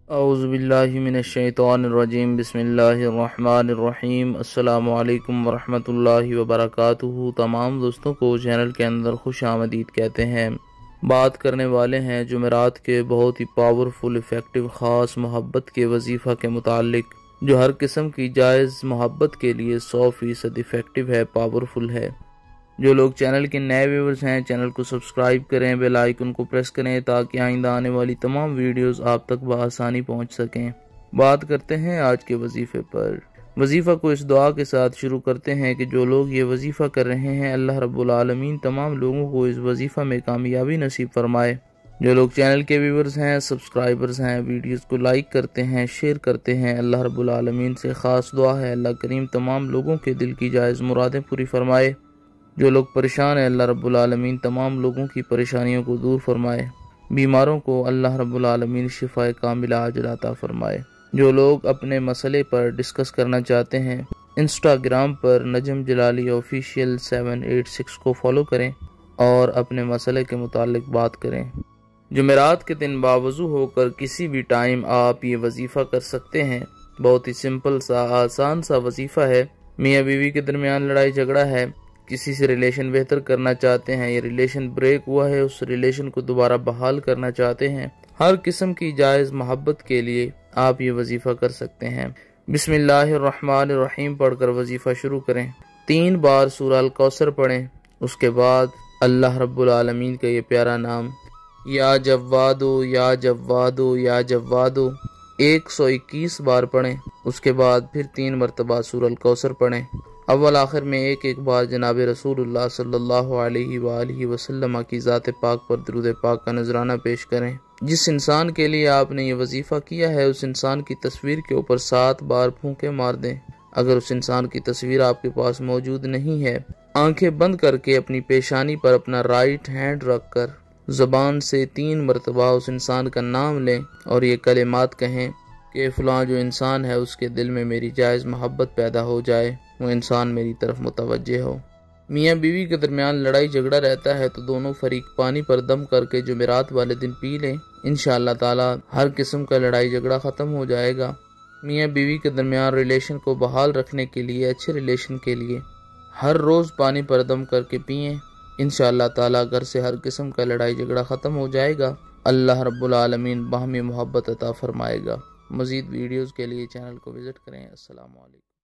اعوذ باللہ من الشیطان الرجیم بسم اللہ الرحمن الرحیم السلام علیکم ورحمۃ اللہ وبرکاتہ۔ تمام دوستوں کو چینل کے اندر خوش آمدید کہتے ہیں۔ بات کرنے والے ہیں جمعرات کے بہت ہی پاورفل افیکٹو خاص محبت کے وظیفہ کے متعلق، جو ہر قسم کی جائز محبت کے لیے 100% افیکٹو ہے، پاورفل ہے۔ جو لوگ چینل کے نئے ویورز ہیں، چینل کو سبسکرائب کریں، بیل آئیکن کو پریس کریں تاکہ آئندہ آنے والی تمام ویڈیوز آپ تک بآسانی پہنچ سکیں۔ بات کرتے ہیں آج کے وظیفے پر۔ وظیفہ کو اس دعا کے ساتھ شروع کرتے ہیں کہ جو لوگ یہ وظیفہ کر رہے ہیں، اللہ رب العالمین تمام لوگوں کو اس وظیفہ میں کامیابی نصیب فرمائے۔ جو لوگ چینل کے ویورز ہیں، سبسکرائبرز ہیں، ویڈیوز کو لائک کرتے ہیں، شیئر کرتے ہیں، اللہ رب العالمین سے خاص دعا ہے اللہ کریم تمام لوگوں کے دل کی جائز مرادیں پوری فرمائے۔ جو لوگ پریشان ہیں، اللہ رب العالمین تمام لوگوں کی پریشانیوں کو دور فرمائے۔ بیماروں کو اللہ رب العالمین شفائے کاملہ عاجلہ عطا فرمائے۔ جو لوگ اپنے مسئلے پر ڈسکس کرنا چاہتے ہیں، انسٹاگرام پر نجم جلالی آفیشیل 786 کو فالو کریں اور اپنے مسئلے کے متعلق بات کریں۔ جمعرات کے دن باوضو ہو کر کسی بھی ٹائم آپ یہ وظیفہ کر سکتے ہیں۔ بہت ہی سمپل سا آسان سا وظیفہ ہے۔ میاں بیوی کے درمیان لڑائی جھگڑا ہے، کسی سے ریلیشن بہتر کرنا چاہتے ہیں، یہ ریلیشن بریک ہوا ہے، اس ریلیشن کو دوبارہ بحال کرنا چاہتے ہیں، ہر قسم کی جائز محبت کے لیے آپ یہ وظیفہ کر سکتے ہیں۔ بسم اللہ الرحمن الرحیم پڑھ کر وظیفہ شروع کریں۔ 3 بار سورہ الکوثر پڑھیں، اس کے بعد اللہ رب العالمین کا یہ پیارا نام یا جوادو یا جوادو یا جوادو 121 بار پڑھیں، اس کے بعد پھر 3 مرتبہ سورہ الکوثر پڑھیں۔ اول آخر میں ایک بار جناب رسول اللہ صلی اللہ علیہ وآلہ وسلم کی ذات پاک پر درود پاک کا نذرانہ پیش کریں۔ جس انسان کے لیے آپ نے یہ وظیفہ کیا ہے، اس انسان کی تصویر کے اوپر 7 بار پھونکے مار دیں۔ اگر اس انسان کی تصویر آپ کے پاس موجود نہیں ہے، آنکھیں بند کر کے اپنی پیشانی پر اپنا رائٹ ہینڈ رکھ کر زبان سے 3 مرتبہ اس انسان کا نام لیں اور یہ کلمات کہیں کہ فلاں جو انسان ہے اس کے دل میں میری جائز محبت پیدا ہو جائے، وہ انسان میری طرف متوجہ ہو۔ میاں بیوی کے درمیان لڑائی جھگڑا رہتا ہے تو دونوں فریق پانی پر دم کر کے جمعرات والے دن پی لیں، انشاءاللہ تعالی ہر قسم کا لڑائی جھگڑا ختم ہو جائے گا۔ میاں بیوی کے درمیان ریلیشن کو بحال رکھنے کے لیے، اچھے ریلیشن کے لیے ہر روز پانی پر دم کر کے پئیں، انشاءاللہ تعالی گھر سے ہر قسم کا لڑائی جھگڑا ختم ہو جائے گا۔ اللہ رب العالمین باہمی محبت عطا فرمائے گا۔ مزید ویڈیوز کے لیے چینل کو وزٹ کریں۔ السلام علیکم۔